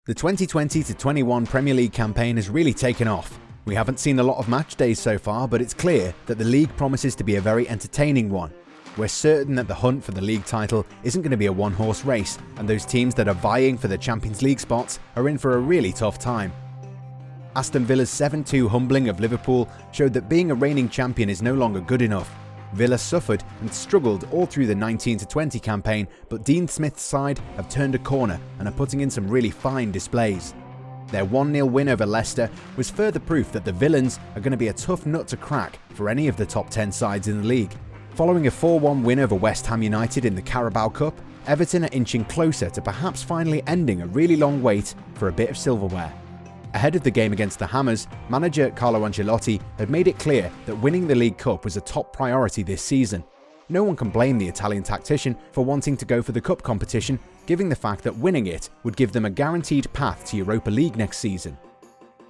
The 2020-21 Premier League campaign has really taken off. We haven't seen a lot of match days so far, but it's clear that the league promises to be a very entertaining one. We're certain that the hunt for the league title isn't going to be a one-horse race, and those teams that are vying for the Champions League spots are in for a really tough time. Aston Villa's 7-2 humbling of Liverpool showed that being a reigning champion is no longer good enough. Villa suffered and struggled all through the 19-20 campaign, but Dean Smith's side have turned a corner and are putting in some really fine displays. Their 1-0 win over Leicester was further proof that the Villains are going to be a tough nut to crack for any of the top 10 sides in the league. Following a 4-1 win over West Ham United in the Carabao Cup, Everton are inching closer to perhaps finally ending a really long wait for a bit of silverware. Ahead of the game against the Hammers, manager Carlo Ancelotti had made it clear that winning the League Cup was a top priority this season. No one can blame the Italian tactician for wanting to go for the cup competition, given the fact that winning it would give them a guaranteed path to Europa League next season.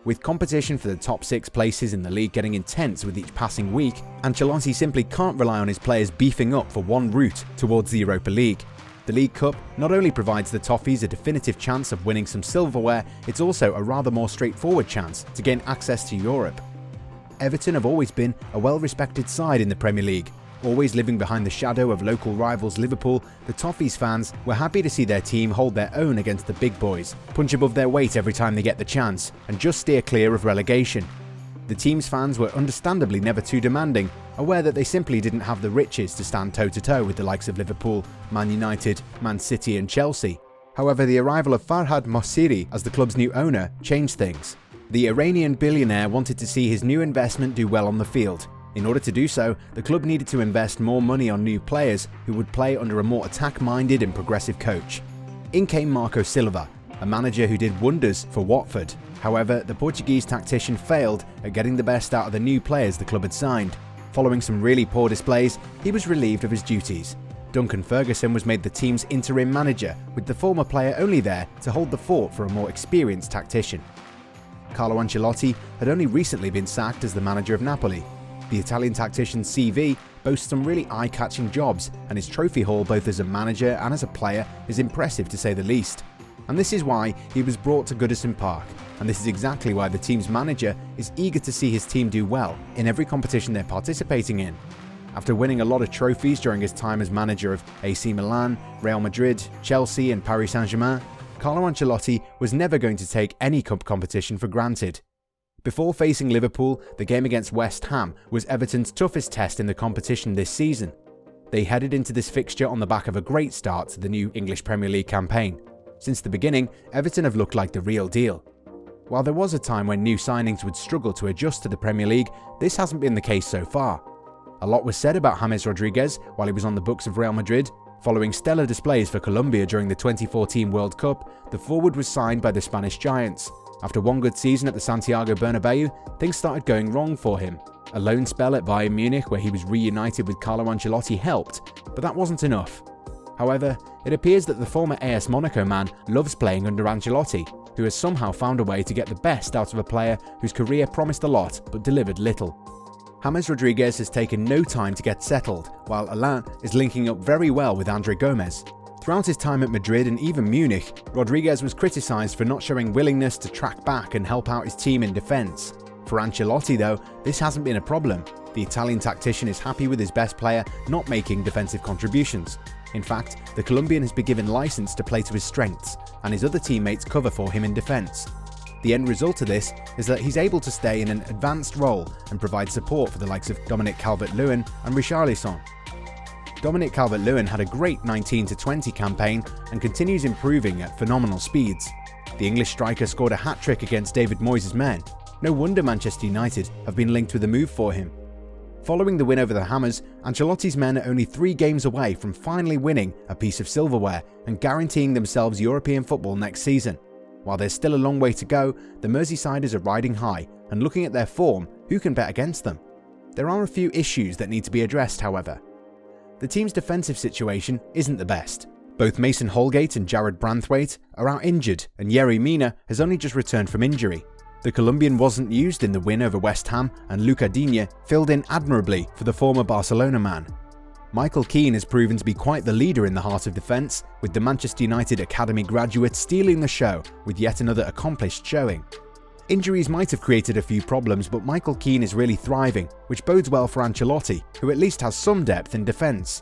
With competition for the top 6 places in the league getting intense with each passing week, Ancelotti simply can't rely on his players beefing up for one route towards the Europa League. The League Cup not only provides the Toffees a definitive chance of winning some silverware, it's also a rather more straightforward chance to gain access to Europe. Everton have always been a well-respected side in the Premier League. Always living behind the shadow of local rivals Liverpool, the Toffees fans were happy to see their team hold their own against the big boys, punch above their weight every time they get the chance, and just steer clear of relegation. The team's fans were understandably never too demanding, aware that they simply didn't have the riches to stand toe-to-toe with the likes of Liverpool, Man United, Man City and Chelsea. However, the arrival of Farhad Moshiri as the club's new owner changed things. The Iranian billionaire wanted to see his new investment do well on the field. In order to do so, the club needed to invest more money on new players who would play under a more attack-minded and progressive coach. In came Marco Silva, a manager who did wonders for Watford. However, the Portuguese tactician failed at getting the best out of the new players the club had signed. Following some really poor displays, he was relieved of his duties. Duncan Ferguson was made the team's interim manager, with the former player only there to hold the fort for a more experienced tactician. Carlo Ancelotti had only recently been sacked as the manager of Napoli. The Italian tactician's CV boasts some really eye-catching jobs, and his trophy haul both as a manager and as a player is impressive to say the least. And this is why he was brought to Goodison Park, and this is exactly why the team's manager is eager to see his team do well in every competition they're participating in. After winning a lot of trophies during his time as manager of AC Milan, Real Madrid, Chelsea and Paris Saint-Germain, Carlo Ancelotti was never going to take any cup competition for granted. Before facing Liverpool, the game against West Ham was Everton's toughest test in the competition this season. They headed into this fixture on the back of a great start to the new English Premier League campaign. Since the beginning, Everton have looked like the real deal. While there was a time when new signings would struggle to adjust to the Premier League, this hasn't been the case so far. A lot was said about James Rodriguez while he was on the books of Real Madrid. Following stellar displays for Colombia during the 2014 World Cup, the forward was signed by the Spanish Giants. After one good season at the Santiago Bernabeu, things started going wrong for him. A loan spell at Bayern Munich where he was reunited with Carlo Ancelotti helped, but that wasn't enough. However, it appears that the former AS Monaco man loves playing under Ancelotti, who has somehow found a way to get the best out of a player whose career promised a lot but delivered little. James Rodriguez has taken no time to get settled, while Alain is linking up very well with Andre Gomes. Throughout his time at Madrid and even Munich, Rodriguez was criticised for not showing willingness to track back and help out his team in defence. For Ancelotti though, this hasn't been a problem. The Italian tactician is happy with his best player not making defensive contributions. In fact, the Colombian has been given license to play to his strengths, and his other teammates cover for him in defence. The end result of this is that he's able to stay in an advanced role and provide support for the likes of Dominic Calvert-Lewin and Richarlison. Dominic Calvert-Lewin had a great 19-20 campaign and continues improving at phenomenal speeds. The English striker scored a hat-trick against David Moyes' men. No wonder Manchester United have been linked with a move for him. Following the win over the Hammers, Ancelotti's men are only 3 games away from finally winning a piece of silverware and guaranteeing themselves European football next season. While there's still a long way to go, the Merseysiders are riding high, and looking at their form, who can bet against them? There are a few issues that need to be addressed, however. The team's defensive situation isn't the best. Both Mason Holgate and Jared Branthwaite are out injured, and Yerry Mina has only just returned from injury. The Colombian wasn't used in the win over West Ham, and Luca Digne filled in admirably for the former Barcelona man. Michael Keane has proven to be quite the leader in the heart of defence, with the Manchester United academy graduate stealing the show with yet another accomplished showing. Injuries might have created a few problems, but Michael Keane is really thriving, which bodes well for Ancelotti, who at least has some depth in defence.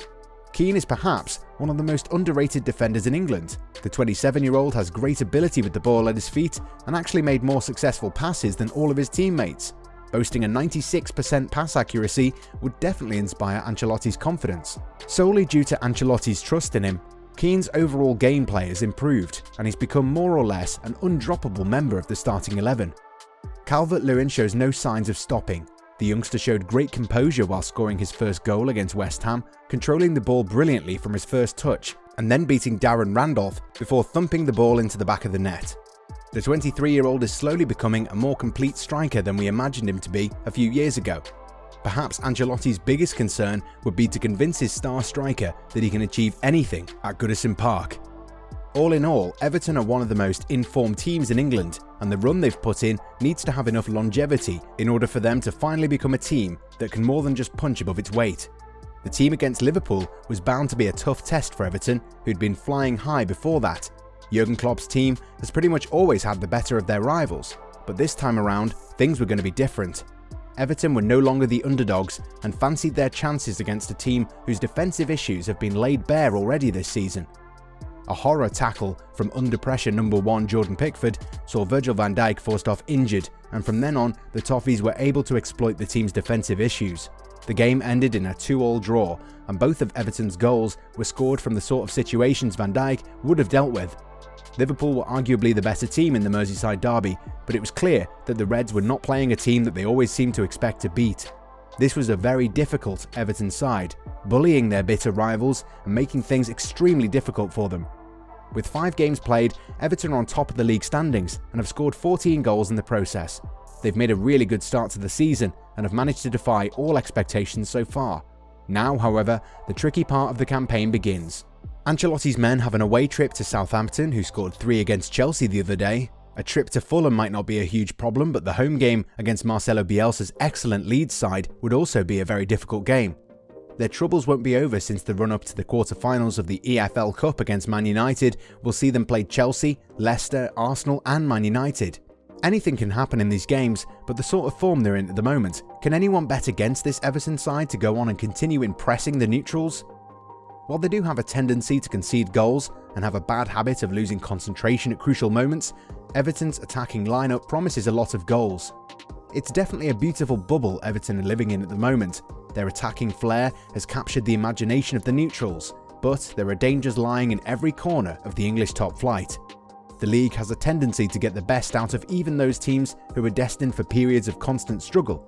Keane is perhaps one of the most underrated defenders in England. The 27-year-old has great ability with the ball at his feet and actually made more successful passes than all of his teammates. Boasting a 96% pass accuracy would definitely inspire Ancelotti's confidence. Solely due to Ancelotti's trust in him, Keane's overall gameplay has improved and he's become more or less an undroppable member of the starting 11. Calvert-Lewin shows no signs of stopping. The youngster showed great composure while scoring his first goal against West Ham, controlling the ball brilliantly from his first touch, and then beating Darren Randolph before thumping the ball into the back of the net. The 23-year-old is slowly becoming a more complete striker than we imagined him to be a few years ago. Perhaps Ancelotti's biggest concern would be to convince his star striker that he can achieve anything at Goodison Park. All in all, Everton are one of the most informed teams in England, and the run they've put in needs to have enough longevity in order for them to finally become a team that can more than just punch above its weight. The team against Liverpool was bound to be a tough test for Everton, who'd been flying high before that. Jurgen Klopp's team has pretty much always had the better of their rivals, but this time around, things were going to be different. Everton were no longer the underdogs and fancied their chances against a team whose defensive issues have been laid bare already this season. A horror tackle from under pressure number 1 Jordan Pickford saw Virgil van Dijk forced off injured, and from then on, the Toffees were able to exploit the team's defensive issues. The game ended in a 2-2 draw, and both of Everton's goals were scored from the sort of situations Van Dijk would have dealt with. Liverpool were arguably the better team in the Merseyside derby, but it was clear that the Reds were not playing a team that they always seem to expect to beat. This was a very difficult Everton side, bullying their bitter rivals and making things extremely difficult for them. With 5 games played, Everton are on top of the league standings and have scored 14 goals in the process. They've made a really good start to the season and have managed to defy all expectations so far. Now, however, the tricky part of the campaign begins. Ancelotti's men have an away trip to Southampton, who scored 3 against Chelsea the other day. A trip to Fulham might not be a huge problem, but the home game against Marcelo Bielsa's excellent Leeds side would also be a very difficult game. Their troubles won't be over, since the run-up to the quarter-finals of the EFL Cup against Man United will see them play Chelsea, Leicester, Arsenal and Man United. Anything can happen in these games, but the sort of form they're in at the moment, can anyone bet against this Everton side to go on and continue impressing the neutrals? While they do have a tendency to concede goals and have a bad habit of losing concentration at crucial moments, Everton's attacking lineup promises a lot of goals. It's definitely a beautiful bubble Everton are living in at the moment. Their attacking flair has captured the imagination of the neutrals, but there are dangers lying in every corner of the English top flight. The league has a tendency to get the best out of even those teams who are destined for periods of constant struggle.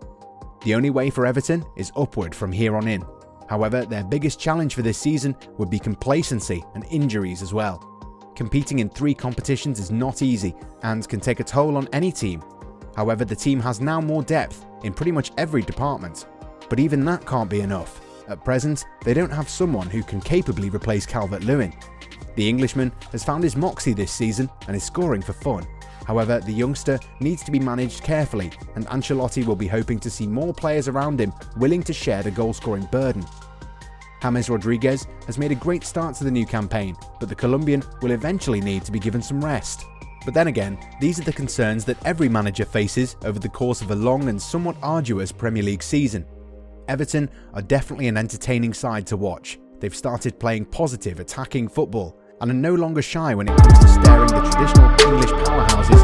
The only way for Everton is upward from here on in. However, their biggest challenge for this season would be complacency and injuries as well. Competing in 3 competitions is not easy and can take a toll on any team. However, the team has now more depth in pretty much every department. But even that can't be enough. At present, they don't have someone who can capably replace Calvert-Lewin. The Englishman has found his moxie this season and is scoring for fun. However, the youngster needs to be managed carefully, and Ancelotti will be hoping to see more players around him willing to share the goal-scoring burden. James Rodriguez has made a great start to the new campaign, but the Colombian will eventually need to be given some rest. But then again, these are the concerns that every manager faces over the course of a long and somewhat arduous Premier League season. Everton are definitely an entertaining side to watch. They've started playing positive, attacking football, and are no longer shy when it comes to staring the traditional English powerhouses